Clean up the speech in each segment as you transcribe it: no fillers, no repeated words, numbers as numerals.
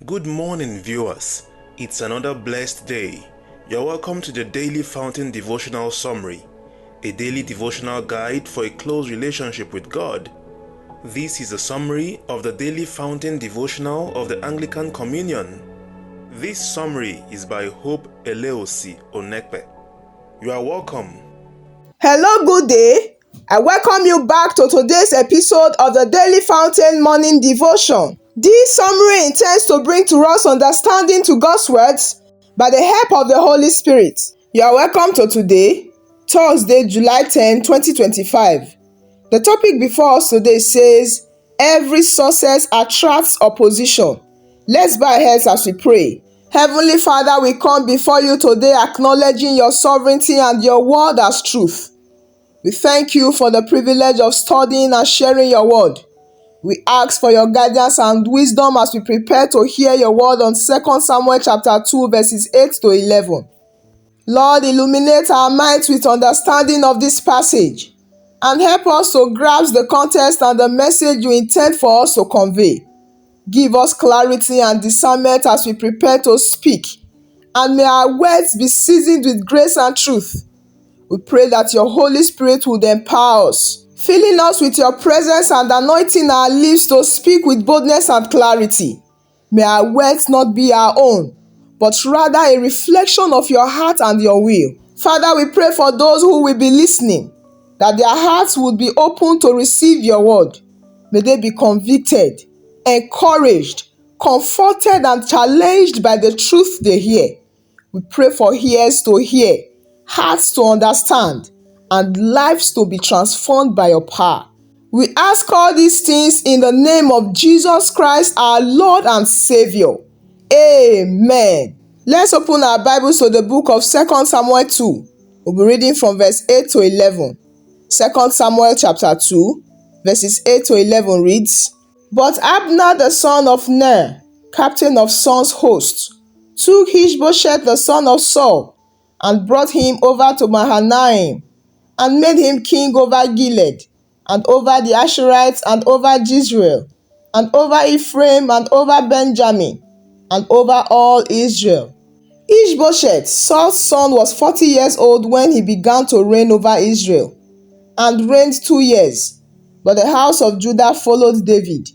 Good morning, viewers. It's another blessed day. You're welcome to the Daily Fountain Devotional Summary, a daily devotional guide for a close relationship with God. This is a summary of the Daily Fountain Devotional of the Anglican Communion. This summary is by Hope Eleosi Onekpe. You are welcome. Hello, good day. I welcome you back to today's episode of the Daily Fountain Morning Devotion. This summary intends to bring to us understanding to God's words by the help of the Holy Spirit. You are welcome to today, Thursday, July 10, 2025. The topic before us today says, Every success attracts opposition. Let's bow our heads as we pray. Heavenly Father, we come before you today acknowledging your sovereignty and your word as truth. We thank you for the privilege of studying and sharing your word. We ask for your guidance and wisdom as we prepare to hear your word on 2 Samuel chapter 2 verses 8 to 11. Lord, illuminate our minds with understanding of this passage and help us to grasp the context and the message you intend for us to convey. Give us clarity and discernment as we prepare to speak, and may our words be seasoned with grace and truth. We pray that your Holy Spirit would empower us, filling us with your presence and anointing our lips to speak with boldness and clarity. May our words not be our own, but rather a reflection of your heart and your will. Father, we pray for those who will be listening, that their hearts would be open to receive your word. May they be convicted, encouraged, comforted, and challenged by the truth they hear. We pray for ears to hear, hearts to understand, and lives to be transformed by your power. We ask all these things in the name of Jesus Christ, our Lord and Savior. Amen. Let's open our Bibles to the book of 2 Samuel 2. We'll be reading from verse 8 to 11. 2 Samuel chapter 2, verses 8 to 11 reads, But Abner the son of Ner, captain of Saul's host, took Ishbosheth the son of Saul, and brought him over to Mahanaim, and made him king over Gilead, and over the Asherites, and over Jezreel, and over Ephraim, and over Benjamin, and over all Israel. Ishbosheth, Saul's son, was 40 years old when he began to reign over Israel, and reigned 2 years. But the house of Judah followed David.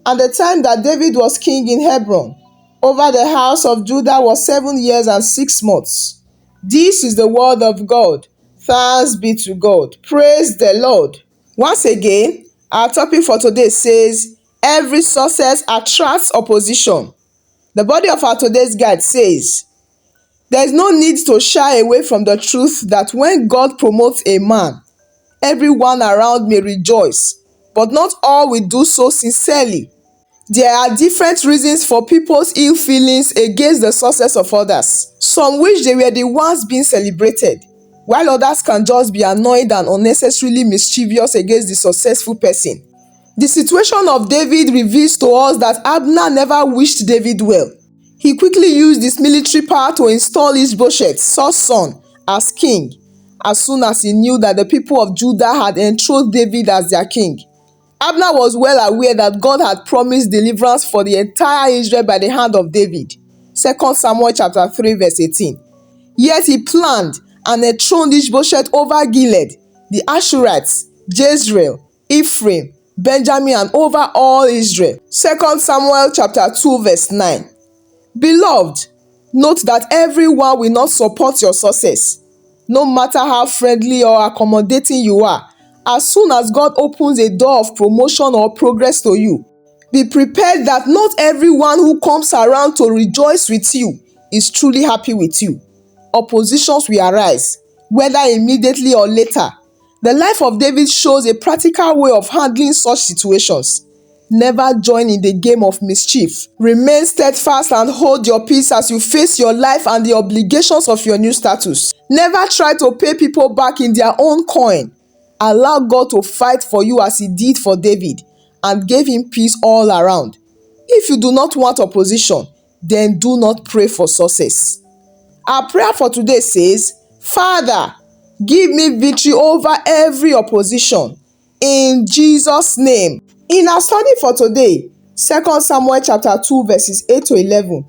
And the time that David was king in Hebron, over the house of Judah was 7 years and 6 months. This is the word of God. Thanks be to God. Praise the Lord. Once again, our topic for today says, Every success attracts opposition. The body of our today's guide says, There is no need to shy away from the truth that when God promotes a man, everyone around may rejoice, but not all will do so sincerely. There are different reasons for people's ill feelings against the success of others. Some wish they were the ones being celebrated, while others can just be annoyed and unnecessarily mischievous against the successful person. The situation of David reveals to us that Abner never wished David well. He quickly used his military power to install Ishbosheth, Saul's son, as king, as soon as he knew that the people of Judah had enthroned David as their king. Abner was well aware that God had promised deliverance for the entire Israel by the hand of David. 2 Samuel chapter 3 verse 18. Yet he planned and enthroned Ishbosheth over Gilead, the Asherites, Jezreel, Ephraim, Benjamin, and over all Israel. 2 Samuel chapter 2 verse 9. Beloved, note that everyone will not support your success, no matter how friendly or accommodating you are. As soon as God opens a door of promotion or progress to you, be prepared that not everyone who comes around to rejoice with you is truly happy with you. Oppositions will arise, whether immediately or later. The life of David shows a practical way of handling such situations. Never join in the game of mischief. Remain steadfast and hold your peace as you face your life and the obligations of your new status. Never try to pay people back in their own coin. Allow God to fight for you as he did for David and gave him peace all around. If you do not want opposition, then do not pray for success. Our prayer for today says, Father, give me victory over every opposition. In Jesus' name. In our study for today, 2 Samuel chapter 2 verses 8 to 11.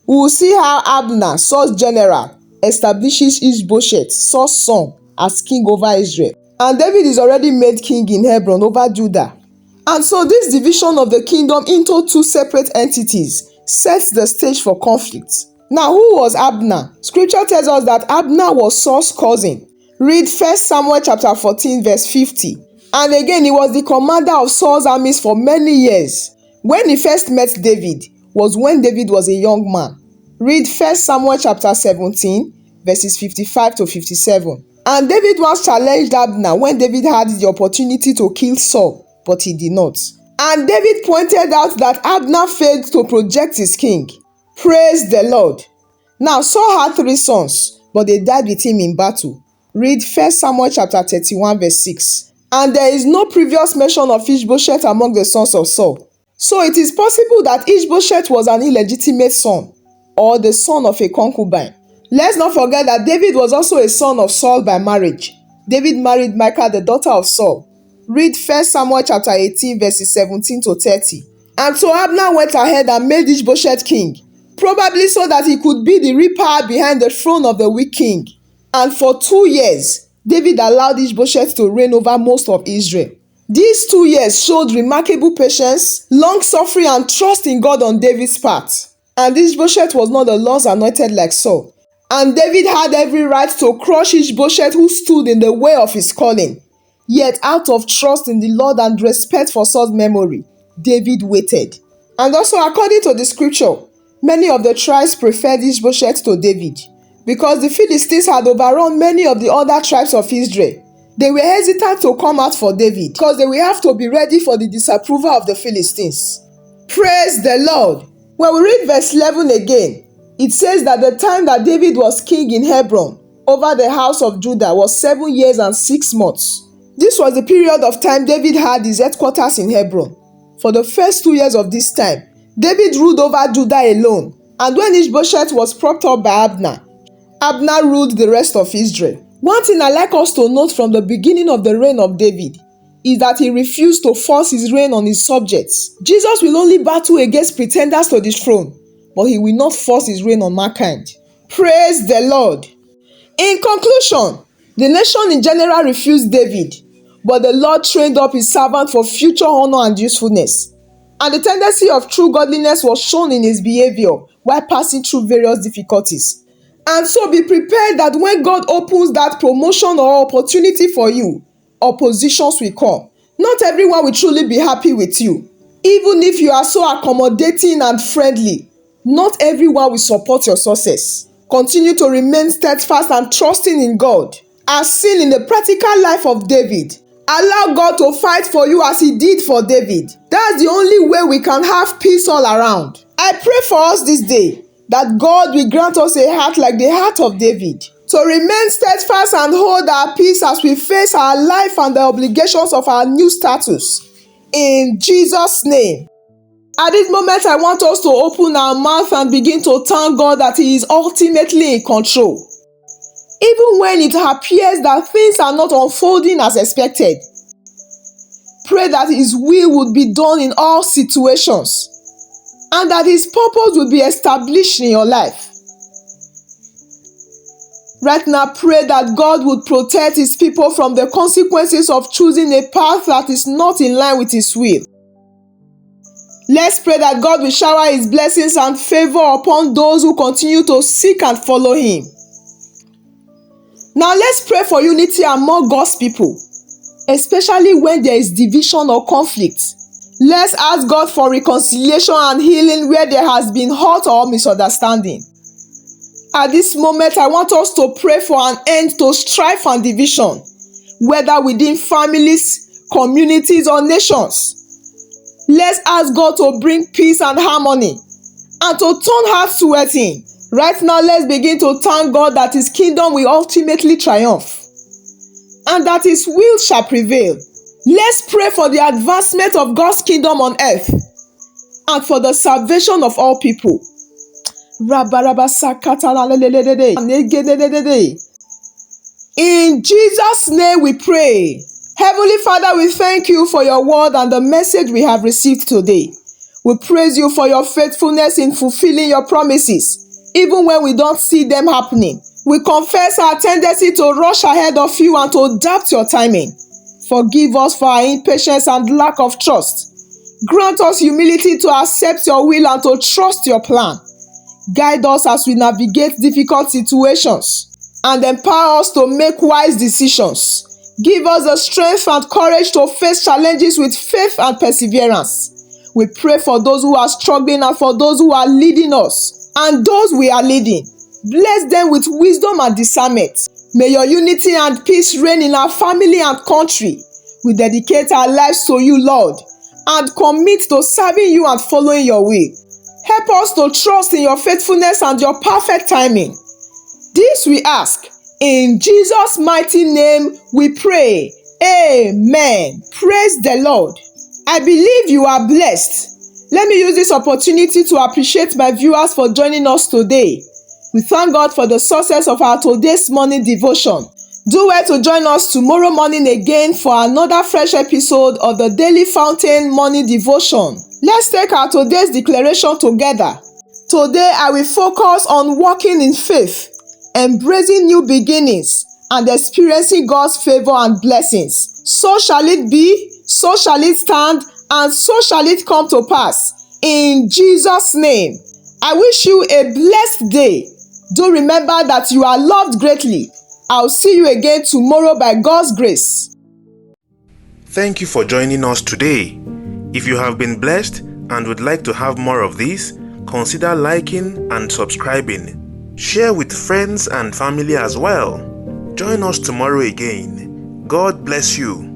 We will see how Abner, Saul's general, establishes Ishbosheth, Saul's son, as king over Israel. And David is already made king in Hebron over Judah. And so this division of the kingdom into two separate entities sets the stage for conflict. Now, who was Abner? Scripture tells us that Abner was Saul's cousin. Read 1 Samuel chapter 14 verse 50. And again, he was the commander of Saul's armies for many years. When he first met David was when David was a young man. Read 1 Samuel chapter 17 verses 55 to 57. And David once challenged Abner when David had the opportunity to kill Saul, but he did not. And David pointed out that Abner failed to project his king. Praise the Lord. Now Saul had 3 sons, but they died with him in battle. Read 1 Samuel chapter 31 verse 6. And there is no previous mention of Ishbosheth among the sons of Saul. So it is possible that Ishbosheth was an illegitimate son, or the son of a concubine. Let's not forget that David was also a son of Saul by marriage. David married Michal, the daughter of Saul. Read 1 Samuel chapter 18 verses 17 to 30. And so Abner went ahead and made Ishbosheth king, probably so that he could be the real power behind the throne of the weak king. And for 2 years, David allowed Ishbosheth to reign over most of Israel. These 2 years showed remarkable patience, long-suffering, and trust in God on David's part. And Ishbosheth was not the Lord's anointed like Saul. And David had every right to crush Ishbosheth who stood in the way of his calling. Yet out of trust in the Lord and respect for Saul's memory, David waited. And also according to the scripture, many of the tribes preferred Ishbosheth to David, because the Philistines had overrun many of the other tribes of Israel. They were hesitant to come out for David because they will have to be ready for the disapproval of the Philistines. Praise the Lord. When we read verse 11 again, it says that the time that David was king in Hebron over the house of Judah was 7 years and 6 months. This was the period of time David had his headquarters in Hebron. For the first 2 years of this time, David ruled over Judah alone. And when Ishbosheth was propped up by Abner, Abner ruled the rest of Israel. One thing I like us to note from the beginning of the reign of David is that he refused to force his reign on his subjects. Jesus will only battle against pretenders to the throne, but he will not force his reign on mankind. Praise the Lord. In conclusion, the nation in general refused David, but the Lord trained up his servant for future honor and usefulness. And the tendency of true godliness was shown in his behavior while passing through various difficulties. And so be prepared that when God opens that promotion or opportunity for you, oppositions will come. Not everyone will truly be happy with you. Even if you are so accommodating and friendly, not everyone will support your success. Continue to remain steadfast and trusting in God, as seen in the practical life of David. Allow God to fight for you as he did for David. That's the only way we can have peace all around. I pray for us this day that God will grant us a heart like the heart of David, to remain steadfast and hold our peace as we face our life and the obligations of our new status. In Jesus' name. At this moment, I want us to open our mouth and begin to thank God that he is ultimately in control. Even when it appears that things are not unfolding as expected, pray that his will would be done in all situations, and that his purpose will be established in your life. Right now, pray that God would protect his people from the consequences of choosing a path that is not in line with his will. Let's pray that God will shower his blessings and favor upon those who continue to seek and follow him. Now let's pray for unity among God's people, especially when there is division or conflict. Let's ask God for reconciliation and healing where there has been hurt or misunderstanding. At this moment, I want us to pray for an end to strife and division, whether within families, communities, or nations. Let's ask God to bring peace and harmony and to turn hearts towards him. Right now, let's begin to thank God that his kingdom will ultimately triumph and that his will shall prevail. Let's pray for the advancement of God's kingdom on earth and for the salvation of all people. In Jesus' name we pray. Heavenly Father, we thank you for your word and the message we have received today. We praise you for your faithfulness in fulfilling your promises, even when we don't see them happening. We confess our tendency to rush ahead of you and to doubt your timing. Forgive us for our impatience and lack of trust. Grant us humility to accept your will and to trust your plan. Guide us as we navigate difficult situations and empower us to make wise decisions. Give us the strength and courage to face challenges with faith and perseverance. We pray for those who are struggling and for those who are leading us and those we are leading. Bless them with wisdom and discernment. May your unity and peace reign in our family and country. We dedicate our lives to you, Lord, and commit to serving you and following your will. Help us to trust in your faithfulness and your perfect timing. This we ask. In Jesus' mighty name we pray. Amen. Praise the Lord. I believe you are blessed. Let me use this opportunity to appreciate my viewers for joining us today. We thank God for the success of our today's morning devotion. Do well to join us tomorrow morning again for another fresh episode of the Daily Fountain Morning Devotion. Let's take our today's declaration together. Today I will focus on walking in faith, embracing new beginnings, and experiencing God's favor and blessings. So shall it be, so shall it stand, and so shall it come to pass. In Jesus' name, I wish you a blessed day. Do remember that you are loved greatly. I'll see you again tomorrow by God's grace. Thank you for joining us today. If you have been blessed and would like to have more of these, consider liking and subscribing. Share with friends and family as well. Join us tomorrow again. God bless you.